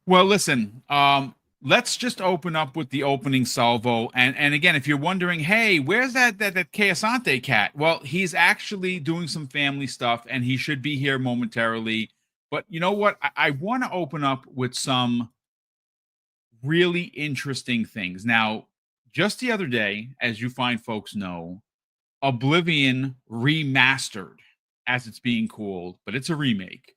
Well, listen, let's just open up with the opening salvo. And again, if you're wondering, hey, where's that Keasante cat? Well, he's actually doing some family stuff, and he should be here momentarily. But you know what? I want to open up with some really interesting things. Now, just the other day, as you fine folks know, Oblivion Remastered, as it's being called, but it's a remake,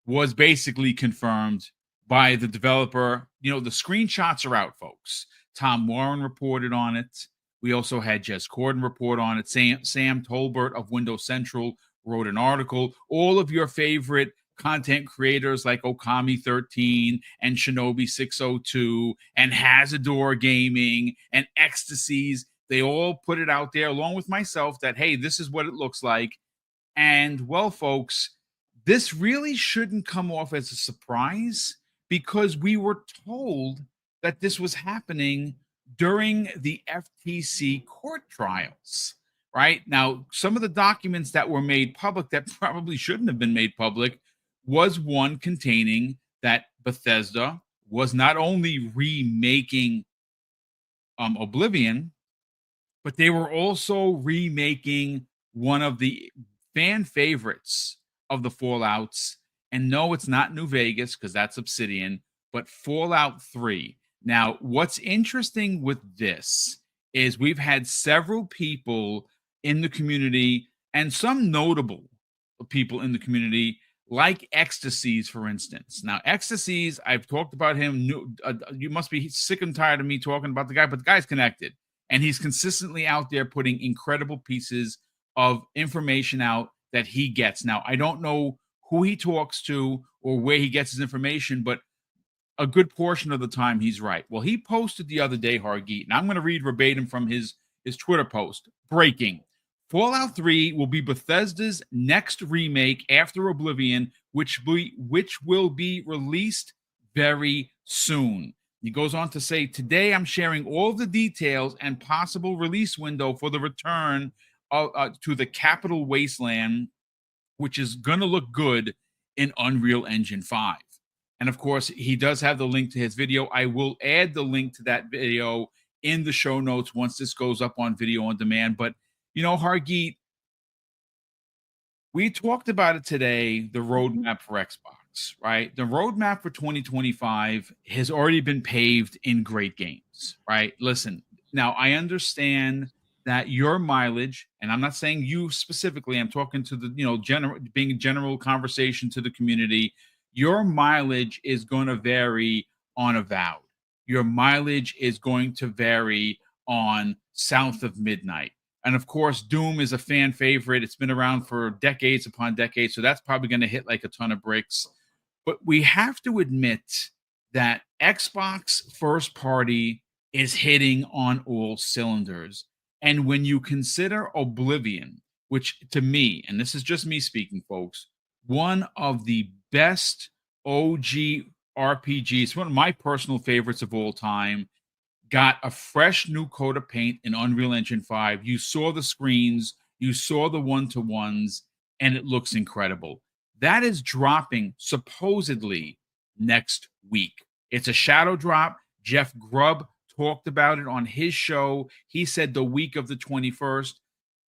was basically confirmed by the developer. You know, the screenshots are out, folks. Tom Warren reported on it. We also had Jez Corden report on it. Sam Tolbert of Windows Central wrote an article. All of your favorite content creators like Okami13 and Shinobi 602 and Hazador Gaming and Ecstasies, they all put it out there along with myself that, hey, this is what it looks like. And well, folks, this really shouldn't come off as a surprise because we were told that this was happening during the FTC court trials, right? Now, some of the documents that were made public that probably shouldn't have been made public was one containing that Bethesda was not only remaking Oblivion, but they were also remaking one of the fan favorites of the Fallouts. And no, it's not New Vegas because that's Obsidian, but Fallout 3. Now, what's interesting with this is we've had several people in the community and some notable people in the community, like Ecstasies, for instance. Now, Ecstasies, I've talked about him. You must be sick and tired of me talking about the guy, but the guy's connected. And he's consistently out there putting incredible pieces of information out that he gets. Now, I don't know who he talks to or where he gets his information, but a good portion of the time he's right. Well, he posted the other day, Hargeet, and I'm going to read verbatim from his Twitter post. Breaking. Fallout 3 will be Bethesda's next remake after Oblivion, which will be released very soon. He goes on to say, today I'm sharing all the details and possible release window for the return to the Capital Wasteland, which is going to look good in Unreal Engine 5. And of course, he does have the link to his video. I will add the link to that video in the show notes once this goes up on video on demand. But, you know, Hargeet, we talked about it today, the roadmap for Xbox, right? The roadmap for 2025 has already been paved in great games, right? Listen, now I understand that your mileage, and I'm not saying you specifically, I'm talking to the, you know, being a general conversation to the community. Your mileage is going to vary on Avowed. Your mileage is going to vary on South of Midnight. And of course, Doom is a fan favorite. It's been around for decades upon decades. So that's probably going to hit like a ton of bricks. But we have to admit that Xbox first party is hitting on all cylinders. And when you consider Oblivion, which to me, and this is just me speaking, folks, one of the best OG RPGs, one of my personal favorites of all time, got a fresh new coat of paint in Unreal Engine 5. You saw the screens, you saw the one-to-ones, and it looks incredible. That is dropping supposedly next week. It's a shadow drop. Jeff Grubb talked about it on his show. He said the week of the 21st.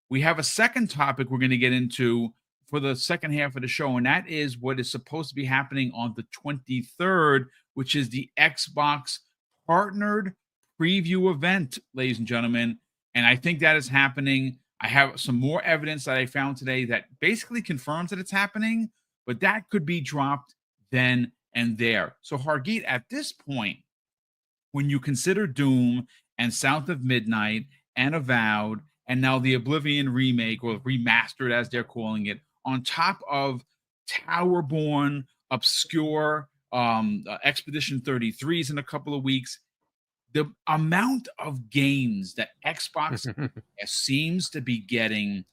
We have a second topic we're going to get into for the second half of the show, and that is what is supposed to be happening on the 23rd, which is the Xbox partnered preview event, ladies and gentlemen. And I think that is happening. I have some more evidence that I found today that basically confirms that it's happening, but that could be dropped then and there. So, Hargeet, at this point, when you consider Doom and South of Midnight and Avowed, and now the Oblivion remake or remastered, as they're calling it, on top of Towerborn, obscure Expedition 33s in a couple of weeks, the amount of games that Xbox seems to be getting,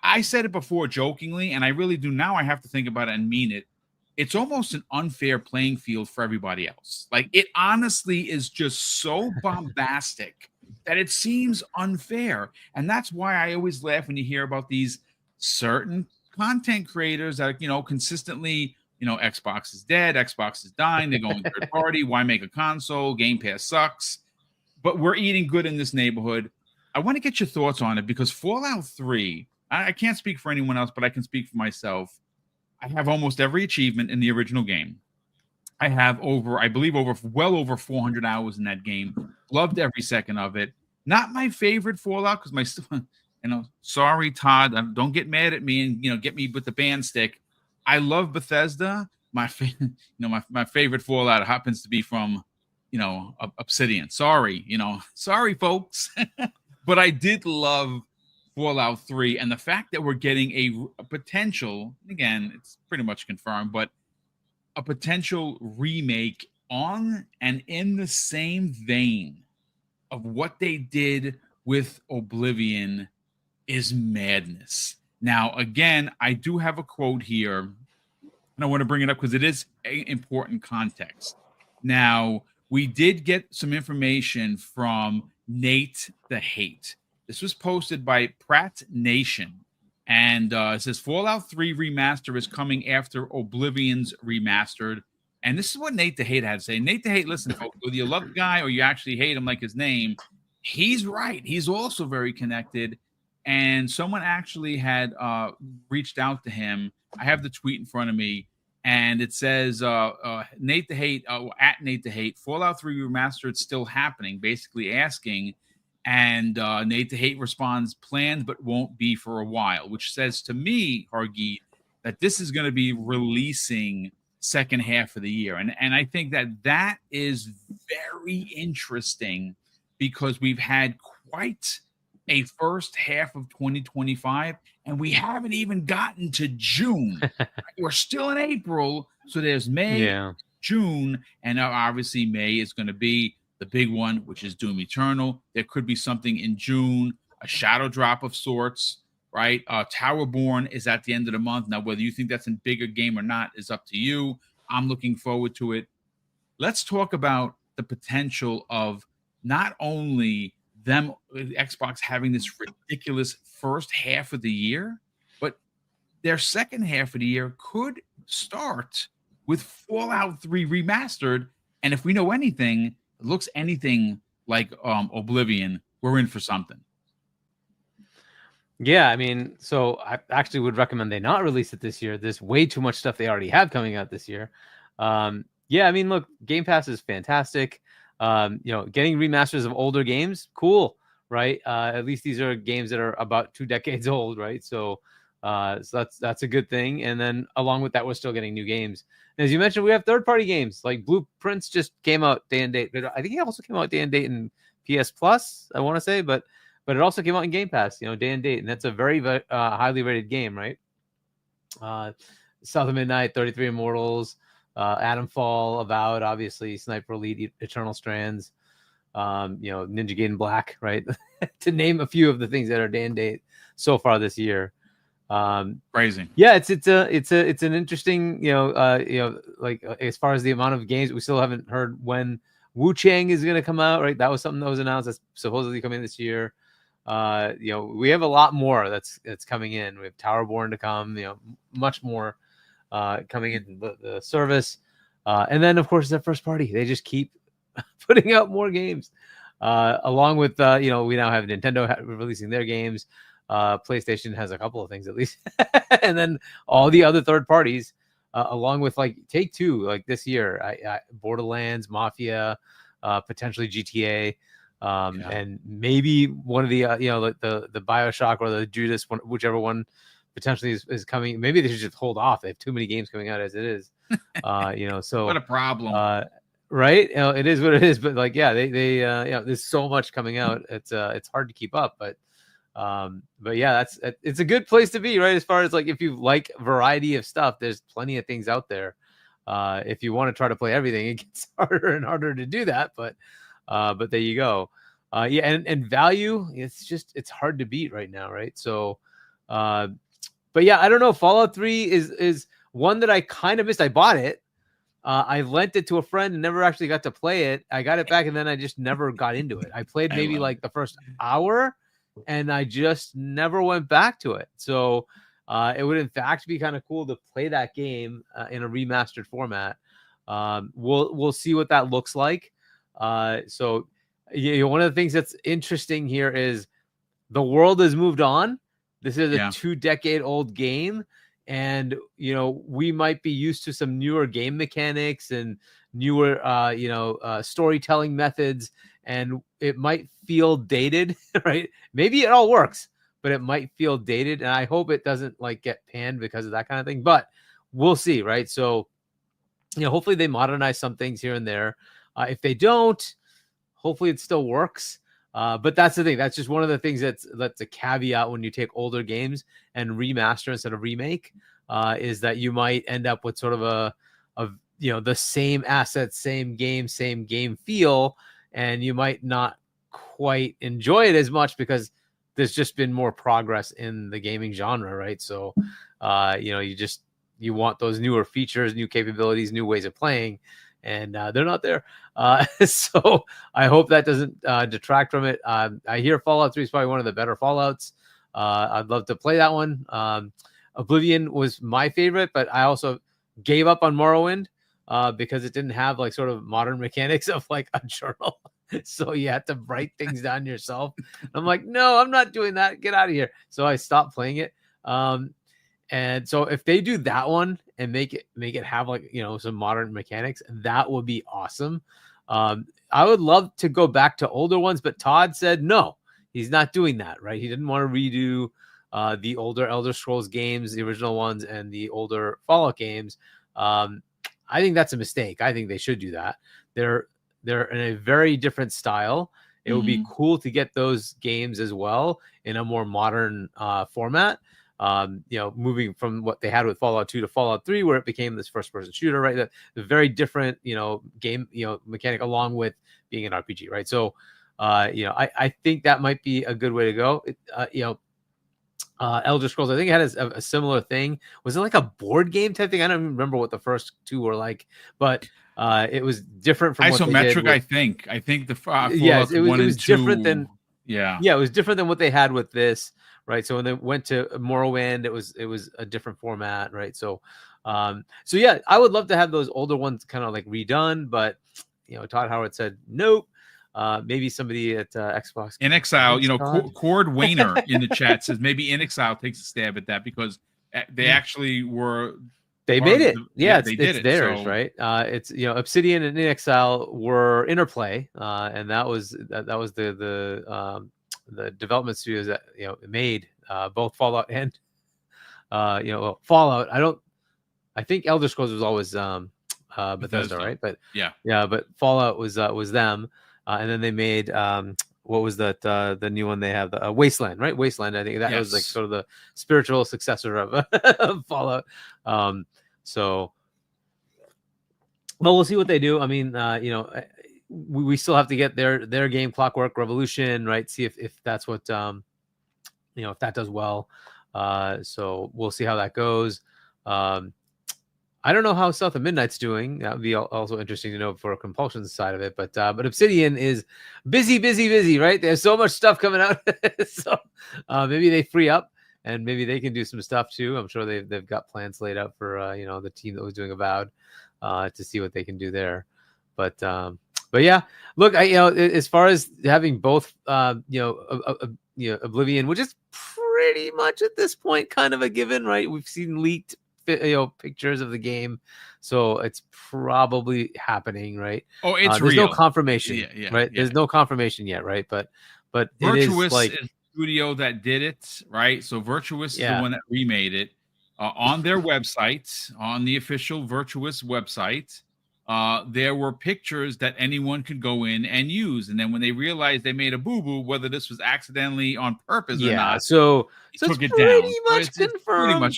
I said it before jokingly, and I really do now. I have to think about it and mean it. It's almost an unfair playing field for everybody else. Like, it honestly is just so bombastic that it seems unfair. And that's why I always laugh when you hear about these certain content creators that, you know, consistently, Xbox is dead, Xbox is dying, they're going third party. Why make a console? Game Pass sucks. But we're eating good in this neighborhood. I want to get your thoughts on it because Fallout 3, I can't speak for anyone else, but I can speak for myself. I have almost every achievement in the original game. I have well over 400 hours in that game. Loved every second of it. Not my favorite Fallout because sorry, Todd, don't get mad at me and get me with the band stick. I love Bethesda. My favorite Fallout happens to be from Obsidian. Sorry, sorry folks. But I did love Fallout 3 and the fact that we're getting a potential, again, it's pretty much confirmed, but a potential remake on and in the same vein of what they did with Oblivion is madness. Now, again, I do have a quote here, and I want to bring it up because it is important context. Now, we did get some information from Nate the Hate. This was posted by Pratt Nation. And it says Fallout 3 Remaster is coming after Oblivion's Remastered. And this is what Nate the Hate had to say. Nate the Hate, listen, folks, whether you love the guy or you actually hate him like his name, he's right. He's also very connected. And someone actually had reached out to him. I have the tweet in front of me. And it says, Nate the Hate, at Nate the Hate, Fallout 3 Remastered still happening, basically asking. And Nate the Hate responds, planned but won't be for a while, which says to me, Hargeet, that this is going to be releasing second half of the year. And I think that is very interesting because we've had quite a first half of 2025 and we haven't even gotten to June. We're still in April. So there's May, June, and now obviously May is going to be the big one, which is Doom Eternal. There could be something in June, a shadow drop of sorts, right? Towerborn is at the end of the month. Now, whether you think that's a bigger game or not is up to you. I'm looking forward to it. Let's talk about the potential of not only Xbox having this ridiculous first half of the year, but their second half of the year could start with Fallout 3 Remastered. And if we know anything, looks anything like Oblivion, we're in for something. Yeah, I mean, so I actually would recommend they not release it this year. There's way too much stuff they already have coming out this year. Yeah, I mean, look, Game Pass is fantastic. Getting remasters of older games, cool, right? At least these are games that are about 2 decades old, right? So that's a good thing. And then along with that, we're still getting new games. As you mentioned, we have third-party games like Blueprints just came out day and date. I think it also came out day and date in PS Plus, I want to say, but it also came out in Game Pass, day and date, and that's a very highly rated game, right? South of Midnight, 33 Immortals, Atomfall, Avowed, obviously, Sniper Elite, Eternal Strands, Ninja Gaiden Black, right? To name a few of the things that are day and date so far this year. Crazy. Yeah, it's an interesting, like as far as the amount of games, we still haven't heard when Wu Chang is going to come out, right? That was something that was announced that's supposedly coming this year. We have a lot more that's coming in. We have Towerborn to come, much more coming into the service. And then of course the first party, they just keep putting out more games. Along with we now have Nintendo releasing their games. PlayStation has a couple of things at least, and then all the other third parties, along with like Take-Two, like this year, Borderlands, Mafia, potentially GTA, and maybe one of the the BioShock or the Judas one, whichever one potentially is coming. Maybe they should just hold off. They have too many games coming out as it is. So what a problem. Right? It is what it is. But like, yeah, they there's so much coming out. It's hard to keep up, but yeah, it's a good place to be, right? As far as like if you like variety of stuff, there's plenty of things out there. If you want to try to play everything, it gets harder and harder to do that, but there you go. And value, it's hard to beat right now, right? So but yeah, I don't know. Fallout 3 is one that I kind of missed. I bought it. I lent it to a friend and never actually got to play it. I got it back and then I just never got into it. I played maybe like the first hour and I just never went back to it. So It would in fact be kind of cool to play that game in a remastered format. We'll see what that looks like. So one of the things that's interesting here is the world has moved on. This is a 2-decade-old game, and we might be used to some newer game mechanics and newer storytelling methods, and it might feel dated, right? Maybe it all works, but it might feel dated, and I hope it doesn't like get panned because of that kind of thing, but we'll see, right? So hopefully they modernize some things here and there. If they don't, hopefully it still works. But that's the thing. That's just one of the things that's a caveat when you take older games and remaster instead of remake, is that you might end up with sort of the same assets, same game feel, and you might not quite enjoy it as much because there's just been more progress in the gaming genre, right? So, you want those newer features, new capabilities, new ways of playing, and they're not there. So I hope that doesn't detract from it. I hear Fallout 3 is probably one of the better Fallouts. I'd love to play that one. Oblivion was my favorite, but I also gave up on Morrowind because it didn't have like sort of modern mechanics of like a journal. So you had to write things down yourself. I'm like, no, I'm not doing that. Get out of here. So I stopped playing it. And so if they do that one and make it have like, some modern mechanics, that would be awesome. I would love to go back to older ones, but Todd said no, he's not doing that, right? He didn't want to redo the older Elder Scrolls games, the original ones, and the older Fallout games. I think that's a mistake. I think they should do that. They're in a very different style. It would be cool to get those games as well in a more modern format. Moving from what they had with Fallout 2 to Fallout 3, where it became this first-person shooter, right? The very different, game, mechanic along with being an RPG, right? So, I think that might be a good way to go. Elder Scrolls, I think it had a similar thing. Was it like a board game type thing? I don't even remember what the first two were like, but it was different from isometric. What they did with, I think the Fallout it 1 was and 2, different than it was different than what they had with this, right? So when they went to Morrowind, it was a different format, right? So I would love to have those older ones kind of like redone, but Todd Howard said nope. Maybe somebody at Xbox in Exile, Cord Wayner in the chat says maybe In Exile takes a stab at that because they actually were. They made it. They did it's theirs, so. Right? It's Obsidian and In Exile were Interplay, and that was the development studios that made both Fallout and Fallout. I think Elder Scrolls was always Bethesda, right? But but Fallout was them, and then they made what was that the new one they have, the Wasteland, right? Wasteland. I think that was like sort of the spiritual successor of Fallout. So, but we'll see what they do. I mean, we still have to get their game, Clockwork Revolution, right? See if that's what if that does well. So we'll see how that goes. I don't know how South of Midnight's doing. That would be also interesting to know for Compulsion's side of it. But Obsidian is busy, right? There's so much stuff coming out. So maybe they free up and maybe they can do some stuff too. I'm sure they've got plans laid out for the team that was doing Avowed to see what they can do there. But yeah, look, as far as having both Oblivion, which is pretty much at this point kind of a given, right? We've seen leaked pictures of the game, so it's probably happening, right? Oh, it's there's real. No confirmation, right? There's no confirmation yet, right? But Virtuous it is like is the studio that did it, right? So Virtuous is the one that remade it on their website, on the official Virtuous website. There were pictures that anyone could go in and use, and then when they realized they made a boo-boo, whether this was accidentally on purpose or not, so took it's it down. Pretty much confirmed,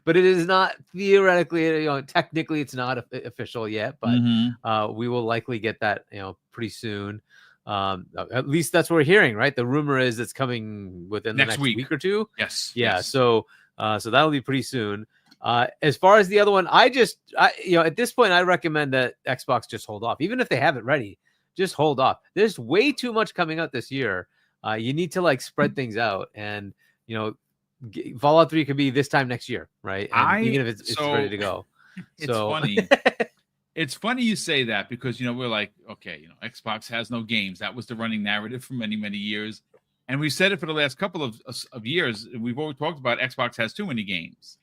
but it is not theoretically, technically it's not official yet, but we will likely get that, pretty soon. At least that's what we're hearing, right? The rumor is it's coming within the next week or two. Yes. So that'll be pretty soon. As far as the other one, I at this point, I recommend that Xbox just hold off. Even if they have it ready, just hold off. There's way too much coming out this year. You need to like spread things out, and Fallout 3 could be this time next year, right? And even if it's ready to go. It's So funny. It's funny you say that because, we're like, okay, Xbox has no games. That was the running narrative for many, many years. And we've said it for the last couple of years. We've always talked about Xbox has too many games.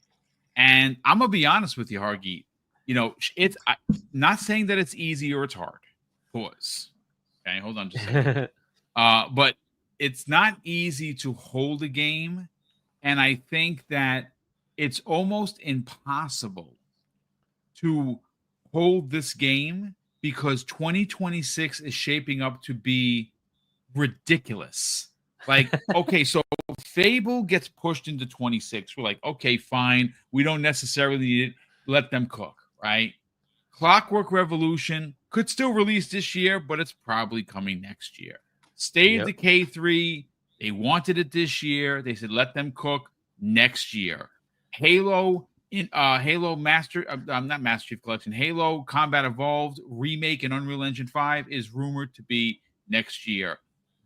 And I'm going to be honest with you, Hargeet. I'm not saying that it's easy or it's hard. Pause. Okay, hold on just a second. But it's not easy to hold a game. And I think that it's almost impossible to hold this game because 2026 is shaping up to be ridiculous. Like, okay, so Fable gets pushed into 26. We're like, okay, fine. We don't necessarily need it. Let them cook, right? Clockwork Revolution could still release this year, but it's probably coming next year. State of Decay 3, they wanted it this year. They said, let them cook next year. Halo Master, not Master Chief Collection, Halo Combat Evolved remake in Unreal Engine 5 is rumored to be next year.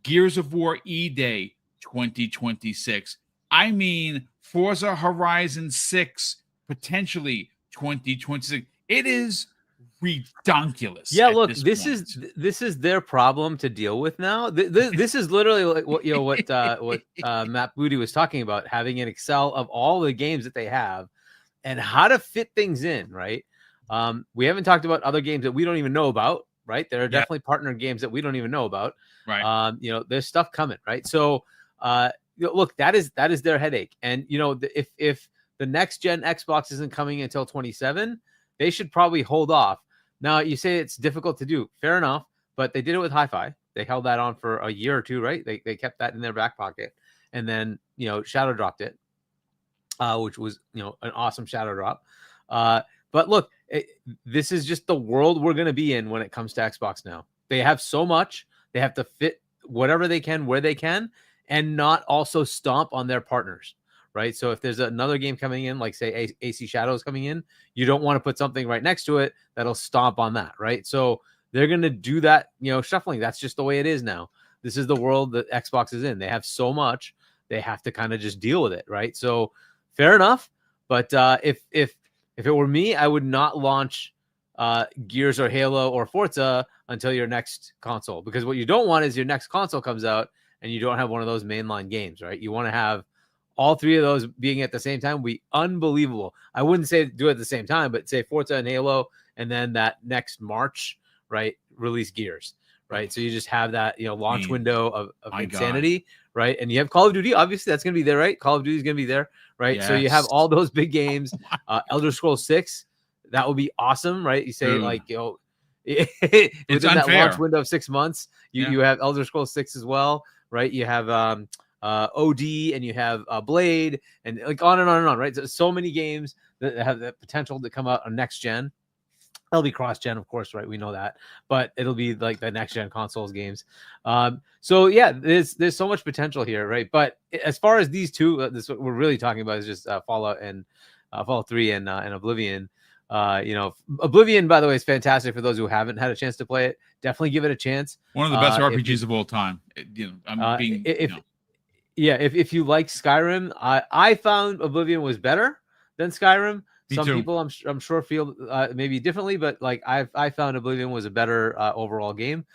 Gears of War E-Day 2026. I mean, Forza Horizon 6 potentially 2026. It is ridiculous. Yeah, look, this is their problem to deal with now. This is literally like what Matt Booty was talking about, having an Excel of all the games that they have and how to fit things in, right? We haven't talked about other games that we don't even know about, right? There are definitely partner games that we don't even know about. Right. There's stuff coming, right? So, look, that is their headache. And if the next gen Xbox isn't coming until 27, they should probably hold off. Now, you say it's difficult to do. Fair enough, but they did it with Hi-Fi. They held that on for a year or two, right? They kept that in their back pocket, and then Shadow dropped it, which was an awesome Shadow drop. But look, this is just the world we're going to be in when it comes to Xbox now. They have so much. They have to fit whatever they can where they can and not also stomp on their partners, right? So if there's another game coming in, like say AC Shadows coming in, you don't want to put something right next to it that'll stomp on that, right? So they're going to do that, shuffling. That's just the way it is now. This is the world that Xbox is in. They have so much, they have to kind of just deal with it, right? So fair enough. But if it were me, I would not launch Gears or Halo or Forza until your next console, because what you don't want is your next console comes out and you don't have one of those mainline games, right? You want to have all three of those being at the same time would be unbelievable. I wouldn't say do it at the same time, but say Forza and Halo, and then that next March, right, release Gears, right? So you just have that launch window of insanity, right? And you have Call of Duty, obviously that's going to be there, right? Call of Duty is going to be there, right? Yes. So you have all those big games. Elder Scrolls 6, that would be awesome, right? You say it's within unfair. that launch window of 6 months, you have Elder Scrolls 6 as well, right? You have OD and you have Blade and like on and on and on, right? So many games that have the potential to come out on next gen. It'll be cross-gen, of course, right? We know that, but it'll be like the next-gen consoles games. So yeah, there's so much potential here, right? But as far as these two, this what we're really talking about is just Fallout and Fallout 3 and Oblivion. Oblivion, by the way, is fantastic for those who haven't had a chance to play it. Definitely give it a chance. One of the best RPGs of all time. If you like Skyrim, I found Oblivion was better than Skyrim. Some people I'm sure feel maybe differently, but like I found Oblivion was a better overall game.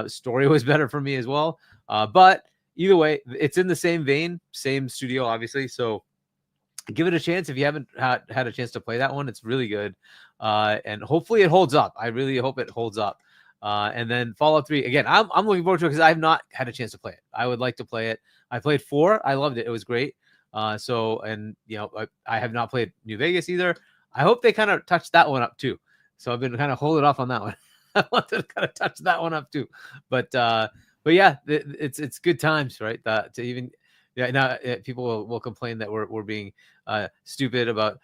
Story was better for me as well. But either way, it's in the same vein, same studio, obviously. So give it a chance if you haven't had a chance to play that one. It's really good, and hopefully it holds up. I really hope it holds up. And then Fallout 3 again. I'm looking forward to it because I've not had a chance to play it. I would like to play it. I played 4. I loved it. It was great. I have not played New Vegas either. I hope they kind of touch that one up too. So I've been kind of holding off on that one. I want to kind of touch that one up too. But yeah, it's good times, right? Now people will complain that we're being stupid about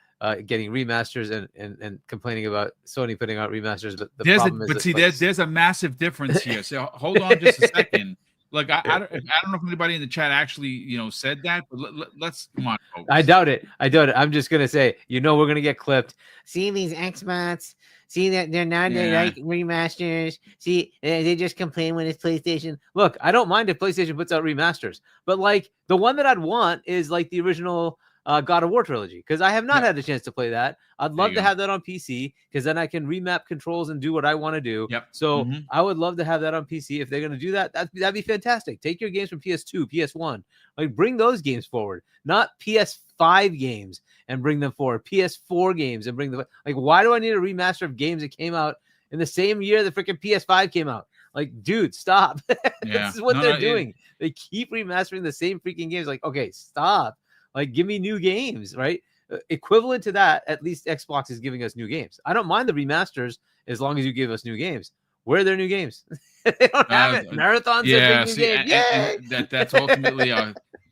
getting remasters and complaining about Sony putting out remasters. But there's a massive difference here. So hold on just a second. Look, I don't know if anybody in the chat actually said that, but let's come on, folks. I doubt it. I'm just gonna say, we're gonna get clipped. See these Xbox. See that they're not they like remasters. See, they just complain when it's PlayStation. Look, I don't mind if PlayStation puts out remasters, but like the one that I'd want is like the original God of War trilogy, because I have not had a chance to play that. I'd love to have that on PC, because then I can remap controls and do what I want to do. Yep. So I would love to have that on PC. If they're going to do that, that'd be fantastic. Take your games from PS2, PS1, like bring those games forward, not PS5 games and bring them forward, PS4 games and bring them. Like, why do I need a remaster of games that came out in the same year the freaking PS5 came out? Like, dude, stop. This is what they're doing. They keep remastering the same freaking games. Like, okay, stop. Like, give me new games, right? Equivalent to that, at least Xbox is giving us new games. I don't mind the remasters as long as you give us new games. Where are their new games? They don't have it. Marathons are new games. And that's ultimately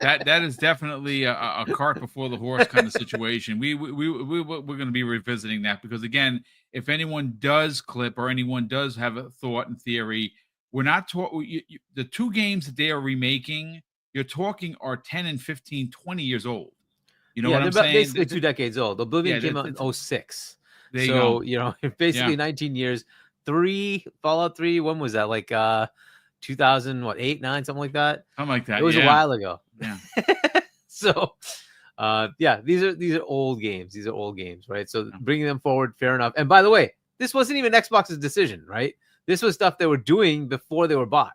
that is definitely a cart before the horse kind of situation. We're going to be revisiting that, because again, if anyone does clip or anyone does have a thought and theory, we're not talking the two games that they are remaking. You're talking are 10 and 15, 20 years old. You know what I'm saying? Basically 2 decades old. Oblivion came out in 2006. So, basically 19 years. Fallout 3, when was that? Like 2008, 9, something like that? Something like that. It was a while ago. Yeah. So, these are old games. These are old games, right? So bringing them forward, fair enough. And by the way, this wasn't even Xbox's decision, right? This was stuff they were doing before they were bought.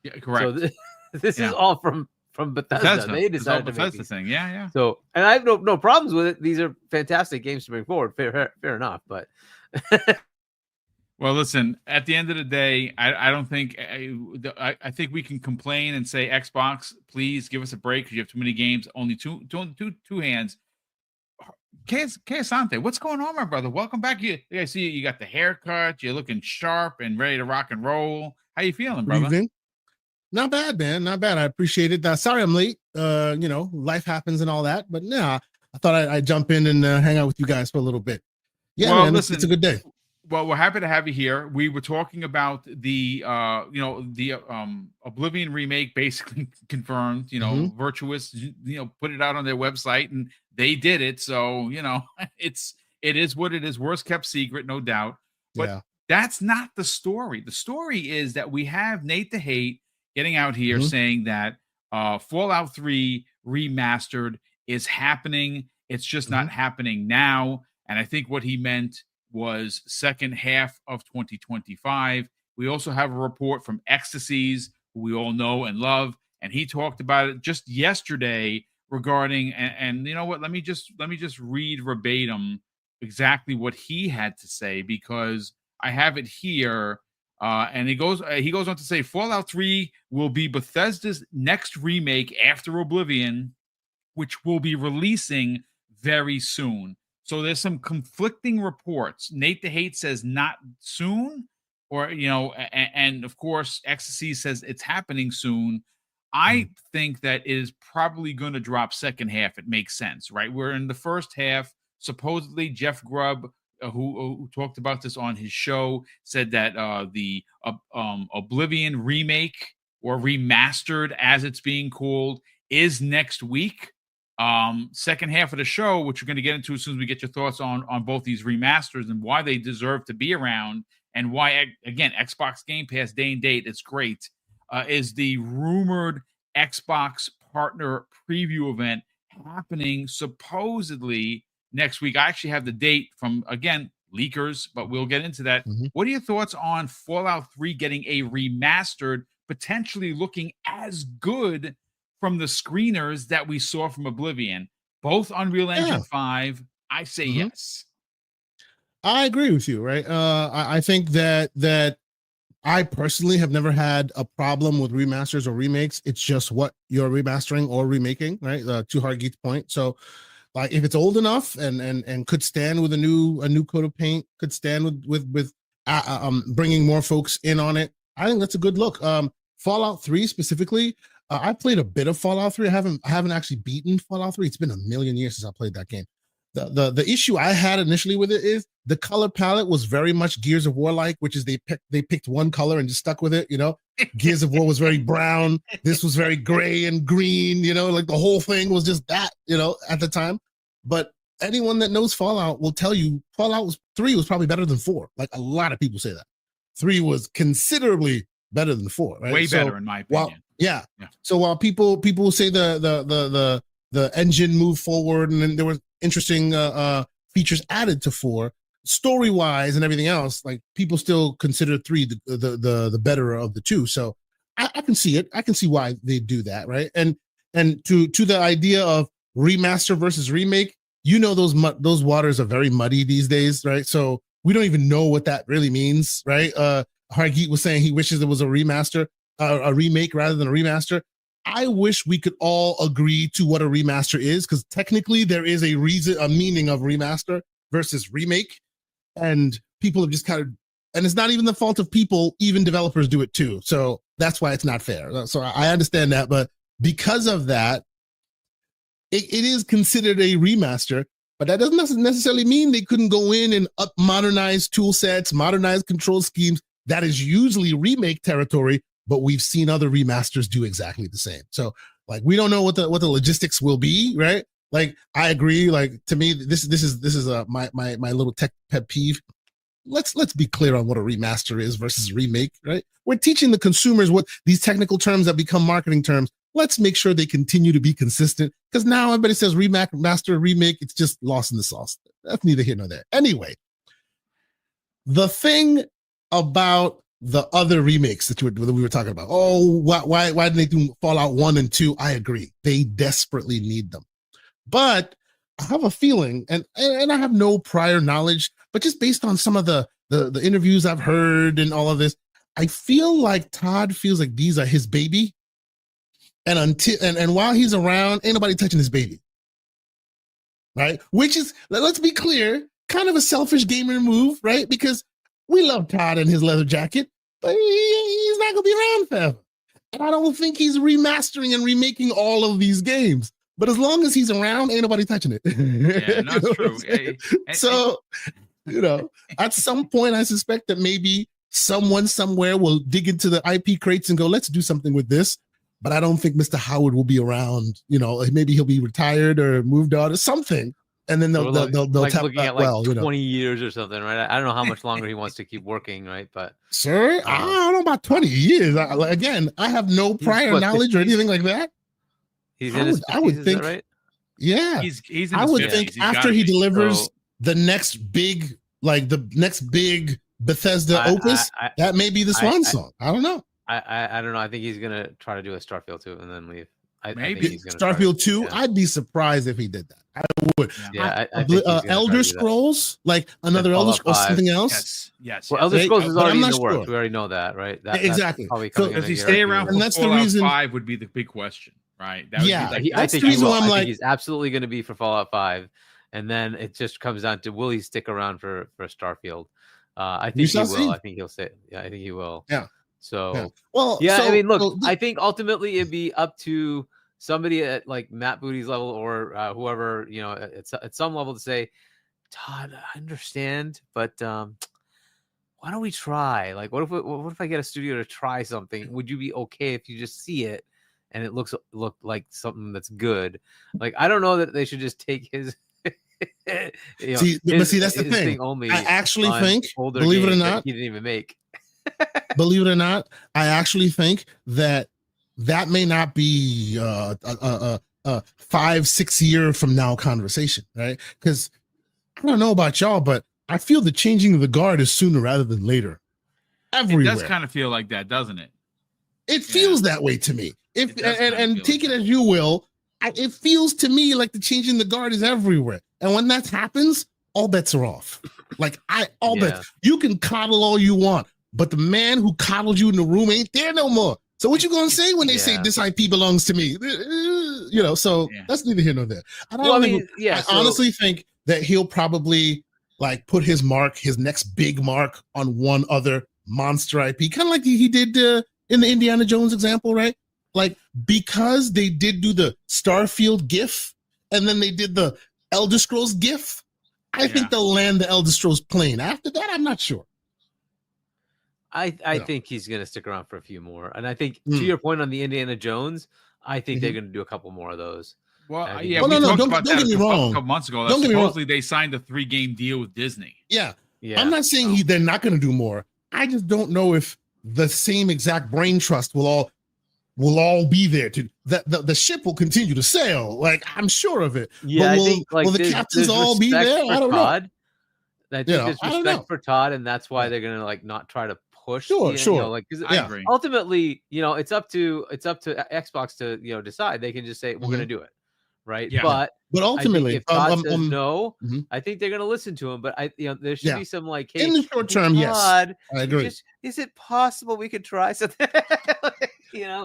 Yeah, correct. So this is all from Bethesda. They decided to make thing. Yeah. So, and I have no problems with it. These are fantastic games to bring forward. Fair enough. But well, listen. At the end of the day, I don't think I think we can complain and say, Xbox, please give us a break because you have too many games. Only two hands. Asante, what's going on, my brother? Welcome back. I see you got the haircut. You're looking sharp and ready to rock and roll. How you feeling, brother? Good evening. Not bad, man. Not bad. I appreciate it. Sorry I'm late. Life happens and all that. But I thought I'd jump in and hang out with you guys for a little bit. Yeah, well, man, listen, it's a good day. Well, we're happy to have you here. We were talking about the Oblivion remake, basically confirmed. Virtuous, put it out on their website, and they did it. So it is what it is. Worst kept secret, no doubt. But that's not the story. The story is that we have Nate the Hate getting out here saying that Fallout 3 Remastered is happening. It's just not happening now. And I think what he meant was second half of 2025. We also have a report from Ecstasies, who we all know and love, and he talked about it just yesterday regarding. And you know what? Let me just read verbatim exactly what he had to say, because I have it here. And he goes on to say Fallout 3 will be Bethesda's next remake after Oblivion, which will be releasing very soon. So there's some conflicting reports. Nate the Hate says not soon, or and of course Ecstasy says it's happening soon. I think that it is probably going to drop second half. It makes sense, right? We're in the first half. Supposedly Jeff Grubb, who talked about this on his show, said that the Oblivion remake, or remastered as it's being called, is next week. Second half of the show, which we're going to get into as soon as we get your thoughts on both these remasters and why they deserve to be around, and why, again, Xbox Game Pass day and date, it's great, is the rumored Xbox partner preview event happening supposedly next week. I actually have the date from, again, leakers, but we'll get into that. What are your thoughts on Fallout 3 getting a remastered, potentially looking as good from the screeners that we saw from Oblivion? Both Unreal Engine 5. I say yes. I agree with you, right? I think that I personally have never had a problem with remasters or remakes. It's just what you're remastering or remaking, right? To Hargeet's point. So, like, if it's old enough and could stand with a new coat of paint, could stand with bringing more folks in on it, I think that's a good look. Fallout 3 specifically, I played a bit of Fallout 3. I haven't actually beaten Fallout 3. It's been a million years since I played that game. the issue I had initially with it is the color palette was very much Gears of War like, which is they picked one color and just stuck with it. Gears of War was very brown. This was very gray and green. Like the whole thing was just that. At the time, but anyone that knows Fallout will tell you Fallout 3 was probably better than 4. Like a lot of people say that 3 was considerably better than 4. Right? Way better in my opinion. Yeah. So while people say the engine moved forward and then there were interesting features added to 4, story wise and everything else, like people still consider 3 the better of the 2. So I can see it. I can see why they do that, right? And to the idea of remaster versus remake, those waters are very muddy these days, right? So we don't even know what that really means, right? Hargeet was saying he wishes it was a remake rather than a remaster. I wish we could all agree to what a remaster is, because technically there is a meaning of remaster versus remake, and people have just kind of, and it's not even the fault of people, even developers do it too. So that's why it's not fair. So I understand that, but because of that, it is considered a remaster, but that doesn't necessarily mean they couldn't go in and modernize tool sets, modernize control schemes. That is usually remake territory, but we've seen other remasters do exactly the same. So like, we don't know what the logistics will be, right? Like, I agree. Like, to me, this is my little tech pet peeve. Let's be clear on what a remaster is versus remake, right? We're teaching the consumers what these technical terms that become marketing terms. Let's make sure they continue to be consistent, because now everybody says remaster, remake. It's just lost in the sauce. That's neither here nor there. Anyway, the thing about the other remakes that we were talking about, why didn't they do Fallout 1 and 2? I agree. They desperately need them. But I have a feeling, and I have no prior knowledge, but just based on some of the interviews I've heard and all of this, I feel like Todd feels like these are his baby. And while he's around, ain't nobody touching his baby. Right? Which is, let's be clear, kind of a selfish gamer move, right? Because we love Todd and his leather jacket, but he's not going to be around forever. And I don't think he's remastering and remaking all of these games. But as long as he's around, ain't nobody touching it. Yeah, that's true. So, at some point, I suspect that maybe someone somewhere will dig into the IP crates and go, let's do something with this. But I don't think Mr. Howard will be around. Maybe he'll be retired or moved on or something. And then they'll like tap looking that at like 20 years or something, right? I don't know how much longer he wants to keep working, right? But sir, I don't know about 20 years. I have no prior knowledge or anything like that. He's in his 50s, I would think, right? Yeah, he's in I would think after he delivers the next big Bethesda opus, that may be the swan song. I don't know. I don't know. I think he's gonna try to do a Starfield 2 and then leave. Maybe Starfield 2. Yeah. I'd be surprised if he did that. I would. Yeah, Elder Scrolls, like another Elder Scrolls, something else. Yes. Well, Elder Scrolls is already in the works. We already know that, right? Exactly. Does he stay around? And that's the reason. 5 would be the big question, right? I think he will. I think he's absolutely going to be for Fallout 5, and then it just comes down to will he stick around for Starfield? I think he will. I think he'll stay. Yeah, I think he will. Yeah. So I mean, look, I think ultimately it'd be up to somebody at like Matt Booty's level or whoever, at some level to say, Todd, I understand, but why don't we try? Like, what if I get a studio to try something? Would you be okay if you just see it and it look like something that's good? Like, I don't know that they should just take his. See, that's the thing. Only I actually think, believe it or not, he didn't even make. Believe it or not, I actually think that may not be a 5-6 year from now conversation, right? Because I don't know about y'all, but I feel the changing of the guard is sooner rather than later. Everywhere. It does kind of feel like that, doesn't it? It feels that way to me. And take it as you will. It feels to me like the changing the guard is everywhere. And when that happens, all bets are off. Like bets. You can coddle all you want, but the man who coddled you in the room ain't there no more. So what you gonna say when they say this IP belongs to me? So that's neither here nor there. I honestly think that he'll probably like put his next big mark on one other monster IP, kind of like he did in the Indiana Jones example, right? Like, because they did do the Starfield GIF, and then they did the Elder Scrolls GIF, I think they'll land the Elder Scrolls plane. After that, I'm not sure. I think he's going to stick around for a few more. And I think to your point on the Indiana Jones, I think they're going to do a couple more of those. Well, yeah, we talked don't about get me that a wrong. couple months ago. Don't get me wrong. Supposedly they signed a 3-game deal with Disney. Yeah. Yeah. I'm not saying they're not going to do more. I just don't know if the same exact brain trust will all be there. The ship will continue to sail. Like, I'm sure of it. Yeah, but I think like will the captains all be there? I don't know. I think there's respect for Todd, and that's why they're gonna like not try to push. Sure. Like, I agree. Ultimately, it's up to Xbox to decide. They can just say we're gonna do it, right? Yeah. But ultimately, if Todd says no, I think they're gonna listen to him. But there should be some like, hey, in the short term, Todd, yes, I agree. Is it possible we could try something?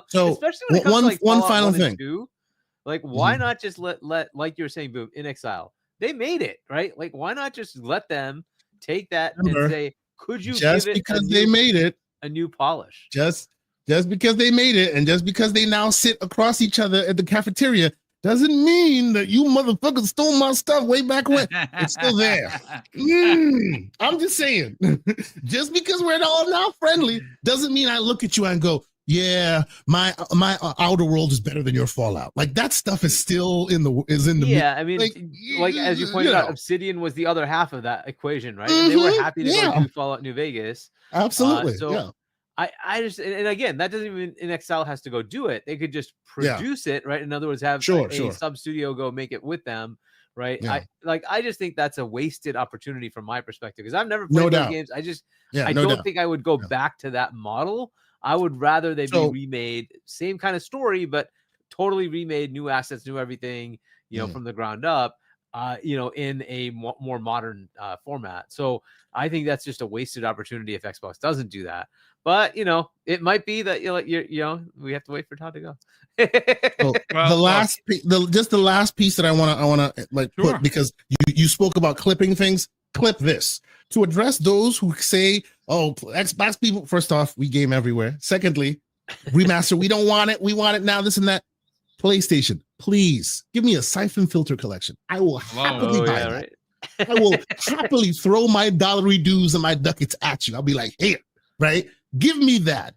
So especially when it comes to like one Fallout final 1 and thing. 2, like why not just let like you were saying, Boom, in Exile, they made it, right? Like why not just let them take that and say, could you just give it because they made it a new polish? Just because they made it, and just because they now sit across each other at the cafeteria, doesn't mean that you motherfuckers stole my stuff way back when. It's still there. I'm just saying, just because we're all now friendly doesn't mean I look at you and go, yeah, my Outer World is better than your Fallout. Like that stuff is still in the I mean, like as you pointed out, Obsidian was the other half of that equation, right? And they were happy to go do Fallout New Vegas. Absolutely. I just, and again, that doesn't even in Excel has to go do it. They could just produce it, right? In other words, have a sub studio go make it with them, right? Yeah. I just think that's a wasted opportunity from my perspective because I've never played those games. I don't think I would go back to that model. I would rather they be remade, same kind of story, but totally remade, new assets, new everything, from the ground up, in a more modern format. So I think that's just a wasted opportunity if Xbox doesn't do that. But it might be that we have to wait for Todd to go. The last piece that I want to put, because you spoke about clipping things. Clip this to address those who say, "Oh, Xbox people." First off, we game everywhere. Secondly, remaster. We don't want it. We want it now. This and that. PlayStation, please give me a Siphon Filter collection. I will happily buy that. Right? I will happily throw my dollary dues and my ducats at you. I'll be like, here, right? Give me that.